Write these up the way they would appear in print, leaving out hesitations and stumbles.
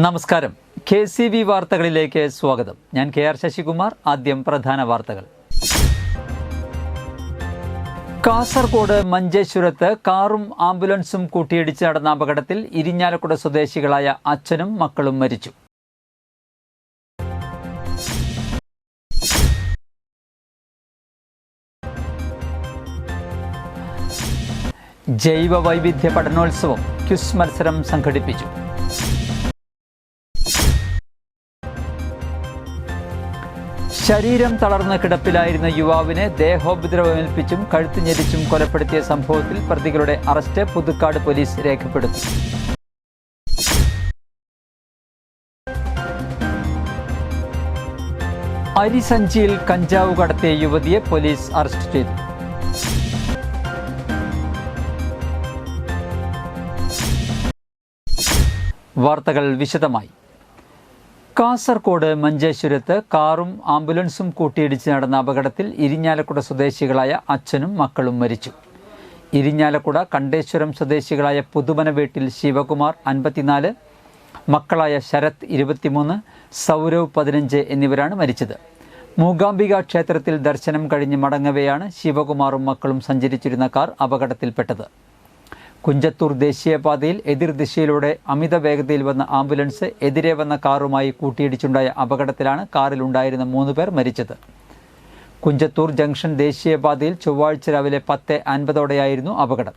നമസ്കാരം. KCV വാർത്തകളിലേക്ക് സ്വാഗതം. ഞാൻ KR ശശികുമാർ. ആദ്യം പ്രധാന വാർത്തകൾ. കാസർഗോഡ് മഞ്ചേശ്വരത്ത് കാറും ആംബുലൻസും കൂട്ടിയിടിച്ച് നടന്ന അപകടത്തിൽ ഇരിഞ്ഞാലക്കുട സ്വദേശികളായ അച്ഛനും മക്കളും മരിച്ചു. ജൈവ വൈവിധ്യ പഠനോത്സവം ക്വിസ് മത്സരം സംഘടിപ്പിച്ചു. ശരീരം തളർന്ന കിടപ്പിലായിരുന്ന യുവാവിനെ ദേഹോപദ്രവമേൽപ്പിച്ചും കഴുത്ത് ഞെരിച്ചും കൊലപ്പെടുത്തിയ സംഭവത്തിൽ പ്രതികളുടെ അറസ്റ്റ് പുതുക്കാട് പോലീസ് രേഖപ്പെടുത്തി. അരിസഞ്ചിയിൽ കഞ്ചാവ് കടത്തിയ യുവതിയെ പോലീസ് അറസ്റ്റ് ചെയ്തു. വാർത്തകൾ വിശദമായി. കാസർഗോഡ് മഞ്ചേശ്വരത്ത് കാറും ആംബുലൻസും കൂട്ടിയിടിച്ച് നടന്ന അപകടത്തിൽ ഇരിഞ്ഞാലക്കുട സ്വദേശികളായ അച്ഛനും മക്കളും മരിച്ചു. ഇരിഞ്ഞാലക്കുട കണ്ടേശ്വരം സ്വദേശികളായ പുതുമന വീട്ടിൽ ശിവകുമാർ 54, മക്കളായ ശരത് 23, സൗരവ് 15 എന്നിവരാണ് മരിച്ചത്. മൂകാംബിക ക്ഷേത്രത്തിൽ ദർശനം കഴിഞ്ഞ് മടങ്ങവെയാണ് ശിവകുമാറും മക്കളും സഞ്ചരിച്ചിരുന്ന കാർ അപകടത്തിൽപ്പെട്ടത്. കുഞ്ചത്തൂർ ദേശീയപാതയിൽ എതിർദിശയിലൂടെ അമിത വേഗതയിൽ വന്ന ആംബുലൻസ് എതിരെ വന്ന കാറുമായി കൂട്ടിയിടിച്ചുണ്ടായ അപകടത്തിലാണ് കാറിലുണ്ടായിരുന്ന 3 പേർ മരിച്ചത്. കുഞ്ചത്തൂർ ജംഗ്ഷൻ ദേശീയപാതയിൽ ചൊവ്വാഴ്ച രാവിലെ 10:50ഓടെയായിരുന്നു അപകടം.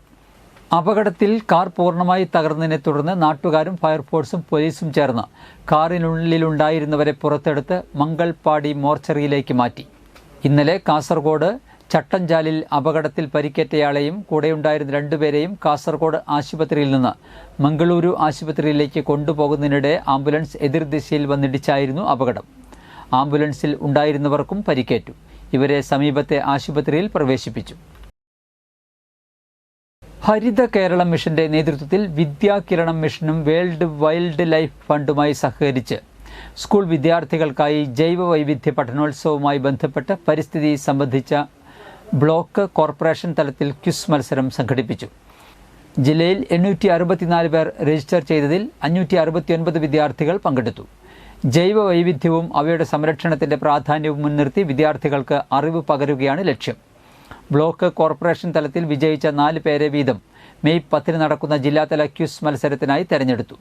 അപകടത്തിൽ കാർ പൂർണ്ണമായി തകർന്നതിനെ തുടർന്ന് നാട്ടുകാരും ഫയർഫോഴ്സും പോലീസും ചേർന്ന് കാറിനുള്ളിലുണ്ടായിരുന്നവരെ പുറത്തെടുത്ത് മംഗൾപാടി മോർച്ചറിയിലേക്ക് മാറ്റി. ഇന്നലെ കാസർഗോഡ് ചട്ടഞ്ചാലിൽ അപകടത്തിൽ പരിക്കേറ്റയാളെയും കൂടെയുണ്ടായിരുന്ന 2 പേരെയും കാസർഗോഡ് ആശുപത്രിയിൽ നിന്ന് മംഗളൂരു ആശുപത്രിയിലേക്ക് കൊണ്ടുപോകുന്നതിനിടെ ആംബുലൻസ് എതിർദിശയിൽ വന്നിടിച്ചായിരുന്നു അപകടം. ആംബുലൻസിൽ ഉണ്ടായിരുന്നവർക്കും പരിക്കേറ്റു. ഇവരെ സമീപത്തെ ആശുപത്രിയിൽ പ്രവേശിപ്പിച്ചു. ഹരിത കേരളം മിഷന്റെ നേതൃത്വത്തിൽ വിദ്യാകിരണം മിഷനും വേൾഡ് വൈൽഡ് ലൈഫ് ഫണ്ടുമായി സഹകരിച്ച് സ്കൂൾ വിദ്യാർത്ഥികൾക്കായി ജൈവ വൈവിധ്യ പഠനോത്സവവുമായി ബന്ധപ്പെട്ട് പരിസ്ഥിതി സംബന്ധിച്ച ബ്ലോക്ക് കോർപ്പറേഷൻ തലത്തിൽ ക്വിസ് മത്സരം സംഘടിപ്പിച്ചു. ജില്ലയിൽ 864 പേർ രജിസ്റ്റർ ചെയ്തതിൽ 569 വിദ്യാർത്ഥികൾ പങ്കെടുത്തു. ജൈവ വൈവിധ്യവും അവയുടെ സംരക്ഷണത്തിന്റെ പ്രാധാന്യവും മുൻനിർത്തി വിദ്യാർത്ഥികൾക്ക് അറിവ് പകരുകയാണ് ലക്ഷ്യം. ബ്ലോക്ക് കോർപ്പറേഷൻ തലത്തിൽ വിജയിച്ച 4 പേരെ വീതം മെയ് 10 നടക്കുന്ന ജില്ലാതല ക്വിസ് മത്സരത്തിനായി തെരഞ്ഞെടുത്തു.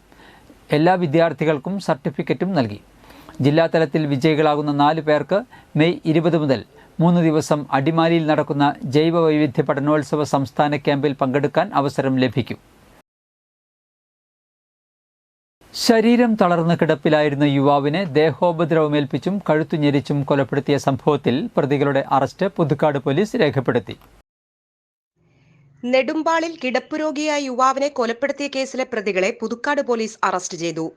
എല്ലാ വിദ്യാർത്ഥികൾക്കും സർട്ടിഫിക്കറ്റും നൽകി. ജില്ലാതലത്തിൽ വിജയികളാകുന്ന 4 പേർക്ക് മെയ് 20 മുതൽ 3 ദിവസം അടിമാലിയിൽ നടക്കുന്ന ജൈവ വൈവിധ്യ പഠനോത്സവ സംസ്ഥാന ക്യാമ്പിൽ പങ്കെടുക്കാൻ അവസരം ലഭിക്കും. ശരീരം തളർന്ന കിടപ്പിലായിരുന്ന യുവാവിനെ ദേഹോപദ്രവമേൽപ്പിച്ചും കഴുത്തു ഞെരിച്ചും കൊലപ്പെടുത്തിയ സംഭവത്തിൽ പ്രതികളുടെ അറസ്റ്റ് പുതുക്കാട് പോലീസ് രേഖപ്പെടുത്തി. നെടുമ്പാളിൽ കിടപ്പുരോഗിയായ യുവാവിനെ കൊലപ്പെടുത്തിയ കേസിലെ പ്രതികളെ പുതുക്കാട് പോലീസ് അറസ്റ്റ് ചെയ്തു.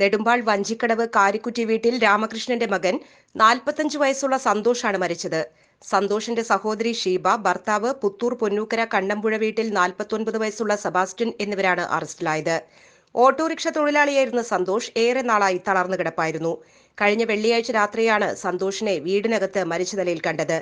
നെടുമ്പാൾ വഞ്ചിക്കടവ് കാരിക്കുറ്റി വീട്ടിൽ രാമകൃഷ്ണന്റെ മകൻ 45 വയസ്സുള്ള സന്തോഷാണ് മരിച്ചത്. സന്തോഷിന്റെ സഹോദരി ഷീബ, ഭർത്താവ് പുത്തൂർ പൊന്നൂക്കര കണ്ണമ്പുഴ വീട്ടിൽ 49 വയസ്സുള്ള സെബാസ്റ്റ്യൻ എന്നിവരാണ് അറസ്റ്റിലായത്. ഓട്ടോറിക്ഷ തൊഴിലാളിയായിരുന്ന സന്തോഷ് ഏറെ നാളായി തളർന്നു കിടപ്പായിരുന്നു. കഴിഞ്ഞ വെള്ളിയാഴ്ച രാത്രിയാണ് സന്തോഷിനെ വീടിനകത്ത് മരിച്ച നിലയിൽ കണ്ടത്.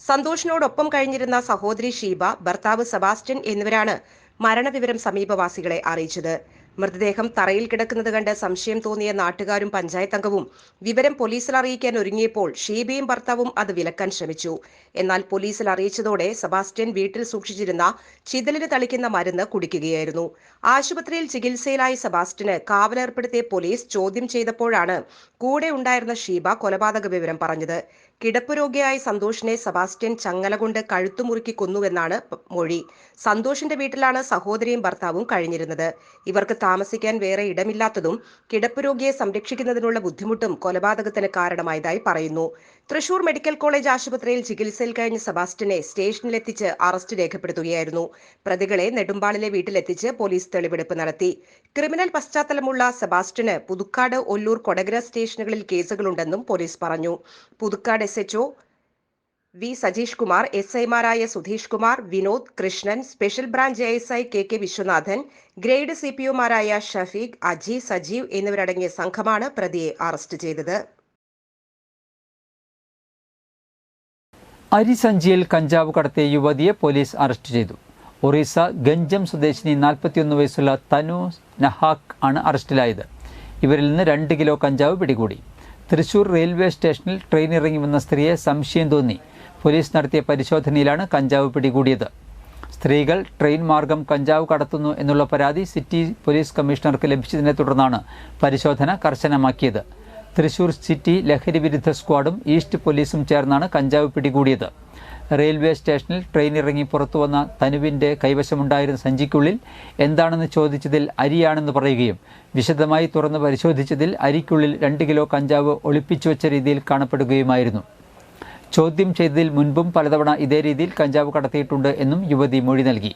സന്തോഷിനോടൊപ്പം കഴിഞ്ഞിരുന്ന സഹോദരി ഷീബ, ഭർത്താവ് സെബാസ്റ്റ്യൻ എന്നിവരാണ് മരണവിവരം സമീപവാസികളെ അറിയിച്ചത്. മൃതദേഹം തറയിൽ കിടക്കുന്നത് കണ്ട് സംശയം തോന്നിയ നാട്ടുകാരും പഞ്ചായത്ത് അംഗവും വിവരം പോലീസിൽ അറിയിക്കാൻ ഒരുങ്ങിയപ്പോൾ ഷീബയും ഭർത്താവും അത് വിലക്കാൻ ശ്രമിച്ചു. എന്നാൽ പോലീസിൽ അറിയിച്ചതോടെ സെബാസ്റ്റ്യൻ വീട്ടിൽ സൂക്ഷിച്ചിരുന്ന ചിതലിന് തളിക്കുന്ന മരുന്ന് കുടിക്കുകയായിരുന്നു. ആശുപത്രിയിൽ ചികിത്സയിലായ സെബാസ്റ്റ്യന് കാവലേർപ്പെടുത്തിയ പോലീസ് ചോദ്യം ചെയ്തപ്പോഴാണ് കൂടെ ഉണ്ടായിരുന്ന ഷീബ കൊലപാതക വിവരം പറഞ്ഞത്. കിടപ്പുരോഗിയായ സന്തോഷിനെ സെബാസ്റ്റ്യൻ ചങ്ങല കൊണ്ട് കഴുത്തുമുറുക്കി കൊന്നുവെന്നാണ് മൊഴി. സന്തോഷിന്റെ വീട്ടിലാണ് സഹോദരിയും ഭർത്താവും കഴിഞ്ഞിരുന്നത്. ഇവർക്ക് താമസിക്കാൻ വേറെ ഇടമില്ലാത്തതും കിടപ്പുരോഗിയെ സംരക്ഷിക്കുന്നതിനുള്ള ബുദ്ധിമുട്ടും കൊലപാതകത്തിന് കാരണമായതായി പറയുന്നു. തൃശൂർ മെഡിക്കൽ കോളേജ് ആശുപത്രിയിൽ ചികിത്സയിൽ കഴിഞ്ഞ സെബാസ്റ്റ്യനെ സ്റ്റേഷനിലെത്തിച്ച് അറസ്റ്റ് രേഖപ്പെടുത്തുകയായിരുന്നു. പ്രതികളെ നെടുമ്പാളിലെ വീട്ടിലെത്തിച്ച് പോലീസ് തെളിവെടുപ്പ് നടത്തി. ക്രിമിനൽ പശ്ചാത്തലമുള്ള സെബാസ്റ്റ്യന് പുതുക്കാട്, ഒല്ലൂർ, കൊടകര സ്റ്റേഷനുകളിൽ കേസുകളുണ്ടെന്നും പോലീസ് പറഞ്ഞു. പുതുക്കാട് SHO വി സജീഷ് കുമാർ, SIമാരായ Sudheesh Kumar, Vinod, Krishnan, special branch ASI KK Viswanathan, grade CPOമാരായ ഷഫീഖ്, അജി, സജീവ് എന്നിവരടങ്ങിയ സംഘമാണ് പ്രതിയെ അറസ്റ്റ് ചെയ്തത്. അരിസഞ്ചിയിൽ കഞ്ചാവ് കടത്തിയ യുവതിയെ പോലീസ് അറസ്റ്റ് ചെയ്തു. ഒറീസ ഗഞ്ചം സ്വദേശിനി 41 വയസ്സുള്ള തനു നഹാക്ക് ആണ് അറസ്റ്റിലായത്. ഇവരിൽ നിന്ന് 2 കിലോ കഞ്ചാവ് പിടികൂടി. തൃശൂർ റെയിൽവേ സ്റ്റേഷനിൽ ട്രെയിൻ ഇറങ്ങി വന്ന സ്ത്രീയെ സംശയം തോന്നി പോലീസ് നടത്തിയ പരിശോധനയിലാണ് കഞ്ചാവ് പിടികൂടിയത്. സ്ത്രീകൾ ട്രെയിൻ മാർഗം കഞ്ചാവ് കടത്തുന്നു എന്നുള്ള പരാതി സിറ്റി പോലീസ് കമ്മീഷണർക്ക് ലഭിച്ചതിനെ തുടർന്നാണ് പരിശോധന കർശനമാക്കിയത്. തൃശൂർ സിറ്റി ലഹരി വിരുദ്ധ സ്ക്വാഡും ഈസ്റ്റ് പോലീസും ചേർന്നാണ് കഞ്ചാവ് പിടികൂടിയത്. റെയിൽവേ സ്റ്റേഷനിൽ ട്രെയിൻ ഇറങ്ങി പുറത്തുവന്ന തനുവിൻ്റെ കൈവശമുണ്ടായിരുന്ന സഞ്ചിക്കുള്ളിൽ എന്താണെന്ന് ചോദിച്ചതിൽ അരിയാണെന്ന് പറയുകയും വിശദമായി തുറന്ന് പരിശോധിച്ചതിൽ അരിക്കുള്ളിൽ 2 കിലോ കഞ്ചാവ് ഒളിപ്പിച്ചു വെച്ച രീതിയിൽ കാണപ്പെടുകയുമായിരുന്നു. ചോദ്യം ചെയ്തതിൽ മുൻപും പലതവണ ഇതേ രീതിയിൽ കഞ്ചാവ് കടത്തിയിട്ടുണ്ട് എന്നും യുവതി മൊഴി നൽകി.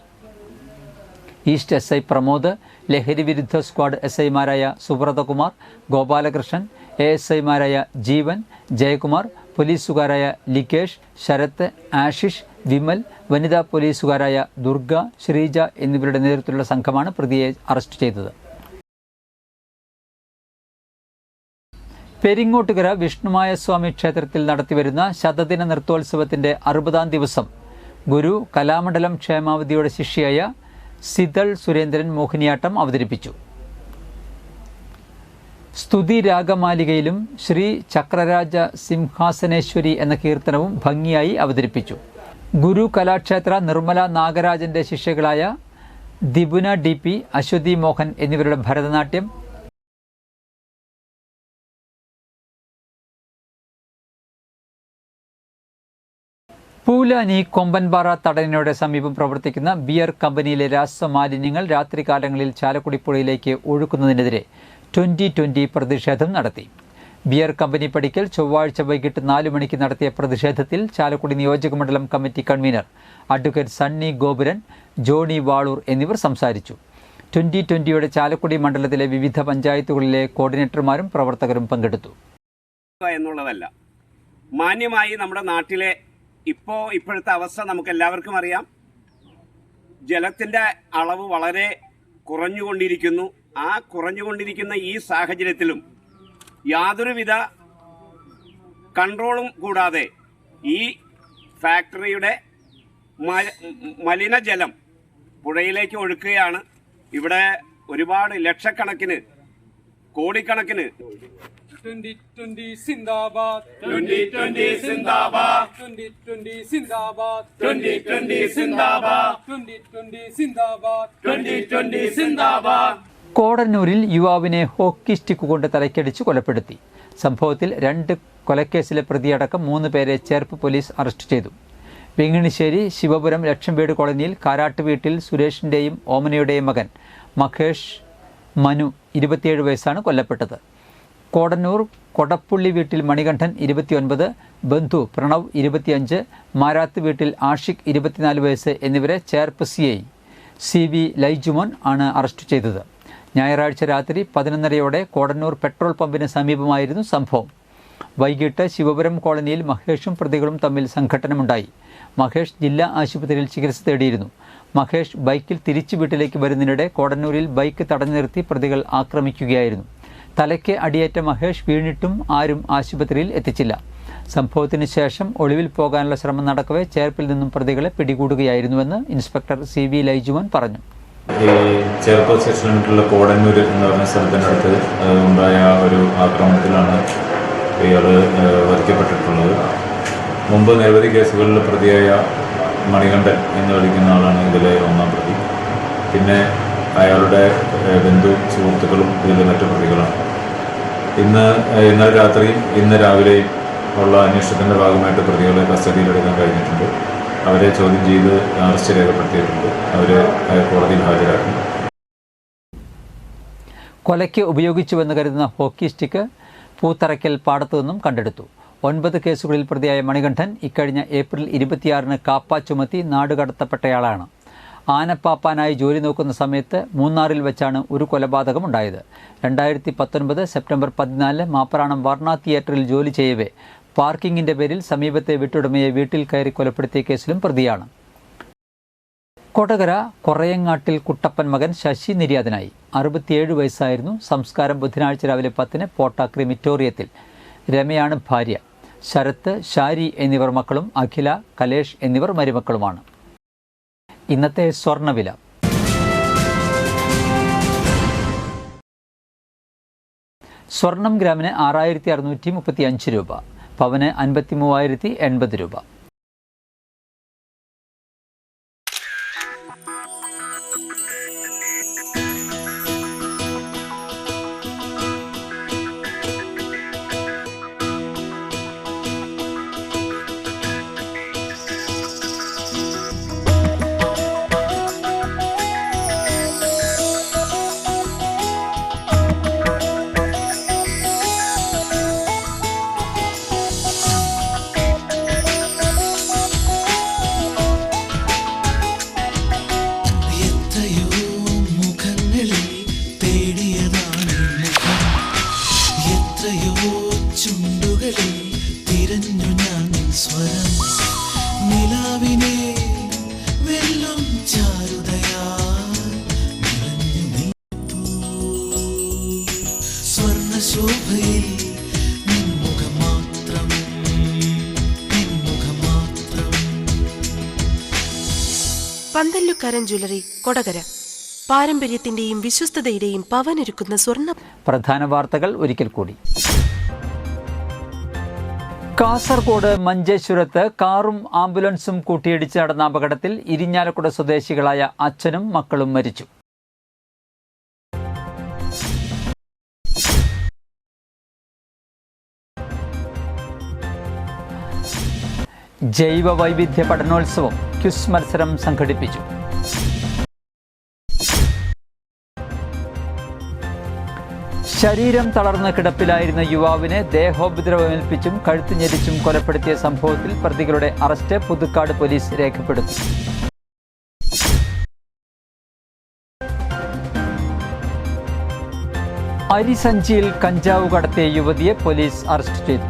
ഈസ്റ്റ് എസ് ഐ പ്രമോദ്, ലഹരി വിരുദ്ധ സ്ക്വാഡ് എസ് ഐമാരായ സുബ്രതകുമാർ, ഗോപാലകൃഷ്ണൻ, ASIമാരായ ജീവൻ, ജയകുമാർ, പോലീസുകാരായ ലികേഷ്, ശരത്ത്, ആശിഷ്, വിമൽ, വനിതാ പോലീസുകാരായ ദുർഗ, ശ്രീജ എന്നിവരുടെ നേതൃത്വത്തിലുള്ള സംഘമാണ് പ്രതിയെ അറസ്റ്റ് ചെയ്തത്. പെരിങ്ങോട്ടുകര വിഷ്ണുമായ സ്വാമി ക്ഷേത്രത്തിൽ നടത്തിവരുന്ന ശതദിന നൃത്തോത്സവത്തിന്റെ 60ാം ദിവസം ഗുരു കലാമണ്ഡലം ക്ഷേമാവതിയുടെ ശിഷ്യയായ സിതൾ സുരേന്ദ്രൻ മോഹിനിയാട്ടം അവതരിപ്പിച്ചു. സ്തുതി രാഗമാലികയിലും ശ്രീ ചക്രരാജ സിംഹാസനേശ്വരി എന്ന കീർത്തനവും ഭംഗിയായി അവതരിപ്പിച്ചു. ഗുരു കലാക്ഷേത്ര നിർമ്മല നാഗരാജന്റെ ശിഷ്യകളായ ദിബുന DP, അശ്വതി മോഹൻ എന്നിവരുടെ ഭരതനാട്യം, പൂലാനി കൊമ്പൻപാറ തടയണയുടെ സമീപം പ്രവർത്തിക്കുന്ന ബിയർ കമ്പനിയിലെ രാസമാലിന്യങ്ങൾ രാത്രികാലങ്ങളിൽ ചാലക്കുടി പുഴയിലേക്ക് ഒഴുക്കുന്നതിനെതിരെ 2020 പ്രതിഷേധം നടത്തി. ബിയർ കമ്പനി പടിക്കൽ ചൊവ്വാഴ്ച വൈകിട്ട് 4 മണിക്ക് നടത്തിയ പ്രതിഷേധത്തിൽ ചാലക്കുടി നിയോജകമണ്ഡലം committee convener advocate Sunny Gopuran, Johny Valoor എന്നിവർ സംസാരിച്ചു. 2020യുടെ ചാലക്കുടി മണ്ഡലത്തിലെ വിവിധ പഞ്ചായത്തുകളിലെ കോർഡിനേറ്റർമാരും പ്രവർത്തകരും പങ്കെടുത്തു. എന്നുള്ളതല്ല, മാന്യമായി നമ്മുടെ നാട്ടിലെ ഇപ്പോഴത്തെ അവസ്ഥ നമുക്ക് എല്ലാവർക്കും അറിയാം. ജലത്തിൻ്റെ അളവ് വളരെ കുറഞ്ഞുകൊണ്ടിരിക്കുന്നു. ആ കുറഞ്ഞുകൊണ്ടിരിക്കുന്ന ഈ സാഹചര്യത്തിലും യാതൊരുവിധ കൺട്രോളും കൂടാതെ ഈ ഫാക്ടറിയുടെ മലിനജലം പുഴയിലേക്ക് ഒഴുക്കുകയാണ്. ഇവിടെ ഒരുപാട് ലക്ഷക്കണക്കിന് കോടിക്കണക്കിന് 2020 സിന്ദാബാദ് 2020 സിന്ദാബാദ് 2020 സിന്ദാബാദ് 2020 സിന്ദാബാദ് 2020 സിന്ദാബാദ് 2020 സിന്ദാബാദ്. കോടന്നൂരിൽ യുവാവിനെ ഹോക്കി സ്റ്റിക്ക് കൊണ്ട് തലയ്ക്കടിച്ച് കൊലപ്പെടുത്തി. സംഭവത്തിൽ 2 കൊലക്കേസിലെ പ്രതിയടക്കം 3 പേരെ ചേർപ്പ് പോലീസ് അറസ്റ്റ് ചെയ്തു. വെങ്ങിണിശ്ശേരി ശിവപുരം ലക്ഷംവീട് കോളനിയിൽ കാരാട്ട് വീട്ടിൽ സുരേഷിൻ്റെയും ഓമനയുടെയും മകൻ മഹേഷ് മനു 27 വയസ്സാണ് കൊല്ലപ്പെട്ടത്. കോടന്നൂർ കൊടപ്പുള്ളി വീട്ടിൽ മണികണ്ഠൻ 29, ബന്ധു പ്രണവ് 25, മാരാത്ത് വീട്ടിൽ ആഷിഖ് 24 വയസ്സ് എന്നിവരെ ചേർപ്പ് CI CV ലൈജുമോൻ ആണ് അറസ്റ്റ് ചെയ്തത്. ഞായറാഴ്ച രാത്രി 11:30 കോടന്നൂർ പെട്രോൾ പമ്പിന് സമീപമായിരുന്നു സംഭവം. വൈകിട്ട് ശിവപുരം കോളനിയിൽ മഹേഷും പ്രതികളും തമ്മിൽ സംഘട്ടനമുണ്ടായി. മഹേഷ് ജില്ലാ ആശുപത്രിയിൽ ചികിത്സ തേടിയിരുന്നു. മഹേഷ് ബൈക്കിൽ തിരിച്ചു വീട്ടിലേക്ക് വരുന്നതിനിടെ കോടന്നൂരിൽ ബൈക്ക് തടഞ്ഞു നിർത്തി പ്രതികൾ ആക്രമിക്കുകയായിരുന്നു. തലയ്ക്ക് അടിയേറ്റ മഹേഷ് വീണിട്ടും ആരും ആശുപത്രിയിൽ എത്തിച്ചില്ല. സംഭവത്തിന് ശേഷം ഒളിവിൽ പോകാനുള്ള ശ്രമം നടക്കവേ ചേർപ്പിൽ നിന്നും പ്രതികളെ പിടികൂടുകയായിരുന്നുവെന്ന് ഇൻസ്പെക്ടർ CV ലൈജുമോൻ പറഞ്ഞു. ഈ ചേർപ്പ് സ്റ്റേഷനിലുള്ള കോടന്നൂർ എന്ന് പറഞ്ഞ സ്ഥലത്തിനടുത്ത് ഉണ്ടായ ഒരു ആക്രമണത്തിലാണ് ഇയാൾ വധിക്കപ്പെട്ടിട്ടുള്ളത്. മുമ്പ് നിരവധി കേസുകളിൽ പ്രതിയായ മണികണ്ഠൻ എന്ന് വിളിക്കുന്ന ആളാണ് ഇതിലെ 1ാം പ്രതി. പിന്നെ അയാളുടെ ബന്ധു സുഹൃത്തുക്കളും ഇതിലെ മറ്റു പ്രതികളാണ്. ഇന്നലെ രാത്രിയും ഇന്ന് രാവിലെയും ഉള്ള അന്വേഷണത്തിൻ്റെ ഭാഗമായിട്ട് പ്രതികളെ കസ്റ്റഡിയിലെടുക്കാൻ കഴിഞ്ഞിട്ടുണ്ട്. അവരെ ചോദ്യം ചെയ്ത് അറസ്റ്റ് രേഖപ്പെടുത്തിയിട്ടുണ്ട്. അവരെ കോടതിയിൽ ഹാജരാക്കി. കൊലയ്ക്ക് ഉപയോഗിച്ചുവെന്ന് കരുതുന്ന ഹോക്കി സ്റ്റിക്ക് പൂത്തറയ്ക്കൽ പാടത്തു നിന്നും കണ്ടെടുത്തു. 9 കേസുകളിൽ പ്രതിയായ മണികണ്ഠൻ ഇക്കഴിഞ്ഞ ഏപ്രിൽ 26-ന് കാപ്പ ചുമത്തി നാടുകടത്തപ്പെട്ടയാളാണ്. ആനപ്പാപ്പാനായി ജോലി നോക്കുന്ന സമയത്ത് മൂന്നാറിൽ വെച്ചാണ് ഒരു കൊലപാതകം ഉണ്ടായത്. 2019 സെപ്റ്റംബർ 14 മാപ്രാണം വർണ്ണ തിയേറ്ററിൽ ജോലി ചെയ്യവേ പാർക്കിങ്ങിന്റെ പേരിൽ സമീപത്തെ വീട്ടുടമയെ വീട്ടിൽ കയറി കൊലപ്പെടുത്തിയ കേസിലും പ്രതിയാണ്. കൊടകര കൊറയങ്ങാട്ടിൽ കുട്ടപ്പൻ മകൻ ശശി നിര്യാതനായി. 67 വയസ്സായിരുന്നു. സംസ്കാരം ബുധനാഴ്ച രാവിലെ 10-ന് പോട്ട ക്രിമിറ്റോറിയത്തിൽ. രമയാണ് ഭാര്യ. ശരത്ത്, ഷാരി എന്നിവർ മക്കളും അഖില, കലേഷ് എന്നിവർ മരുമക്കളുമാണ്. ഇന്നത്തെ സ്വർണ്ണവില സ്വർണം ഗ്രാമിന് 6635 രൂപ, പവന് 53,080 രൂപ. പന്തല്ലുക്കാരൻ ജ്വല്ലറി, കൊടകര. പാരമ്പര്യത്തിന്റെയും വിശ്വസ്തതയുടെയും പവനൊരുക്കുന്ന സ്വർണ്ണ. പ്രധാന വാർത്തകൾ ഒരിക്കൽ കൂടി. കാസർഗോഡ് മഞ്ചേശ്വരത്ത് കാറും ആംബുലൻസും കൂട്ടിയിടിച്ച് നടന്ന അപകടത്തിൽ ഇരിഞ്ഞാലക്കുട സ്വദേശികളായ അച്ഛനും മക്കളും മരിച്ചു. ജൈവ വൈവിധ്യ പഠനോത്സവം ക്വിസ് മത്സരം സംഘടിപ്പിച്ചു. ശരീരം തളർന്ന കിടപ്പിലായിരുന്ന യുവാവിനെ ദേഹോപദ്രവമേൽപ്പിച്ചും കഴുത്ത് ഞെരിച്ചും കൊലപ്പെടുത്തിയ സംഭവത്തിൽ പ്രതികളുടെ അറസ്റ്റ് പുതുക്കാട് പോലീസ് രേഖപ്പെടുത്തി. അരിസഞ്ചിയിൽ കഞ്ചാവ് കടത്തിയ യുവതിയെ പോലീസ് അറസ്റ്റ് ചെയ്തു.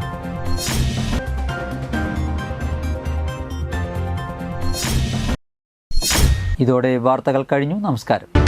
ഇതോടെ വാർത്തകൾ കഴിഞ്ഞു. നമസ്കാരം.